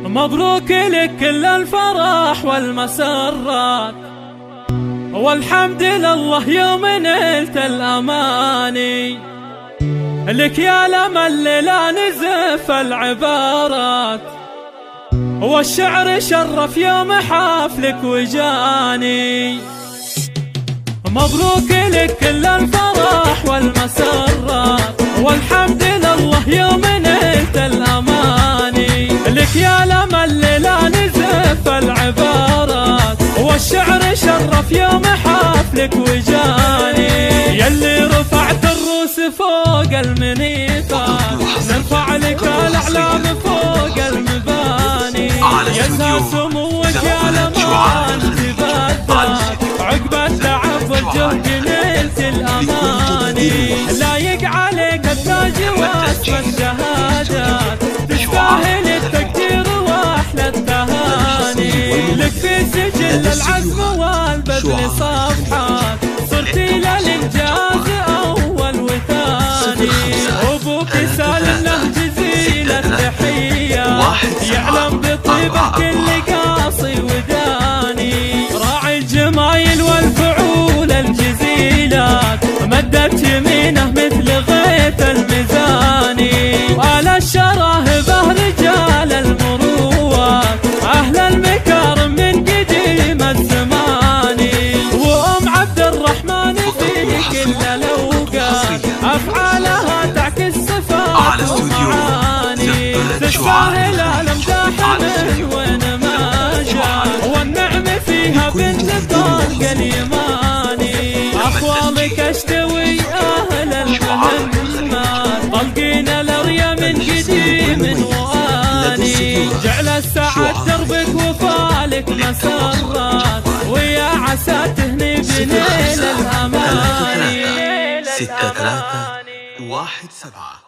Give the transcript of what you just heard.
مبروك لك كل الفرح والمسرات، والحمد لله يوم نلت الأماني. لك يا لمن لا نزف العبارات، والشعر شرف يوم حفلك وجاني. مبروك لك كل الفرح والمسرات، والحمد لله يوم نلت الأماني. لك يا لمن لا نزف العبارات، والشعر شرف يوم حفلك وجاني. يلي رفعت الروس فوق المنيفات، نرفع لك الأعلام فوق المباني. يا سموك يا لمن تبدلت، عقب التعب والجهد نلت الأماني. لايق عليك التاج واسم الشهادات، تستاهل التقدير واحلى التهاني. لك في سجل العزم والبذل صفحات، صرتي للإنجاز أول وثاني. أبوك سالم له جزيل التحيات، يعلم بطيبه كل قاصي وداني. راعي الجمايل والفعول الجزيلات، مدت يمينه مثل غيث الميزاني. وعلى الشراهبه رجال المروات، أهل المكارم من قديم الزمان. وأم عبد الرحمن في كل الأوقات، أفعالها تعكس صفات ومعاني. تستاهل الأمداح من وين ما جاء، والنعم فيها بنت طلق اليماني. أخوالك اشتوي أهل المهمات، طلقين الأريا من قديم وآني. جعل السعد دربك وفالك مسرات، ويا عسى تهني بنيل الأماني. 6 3 1 7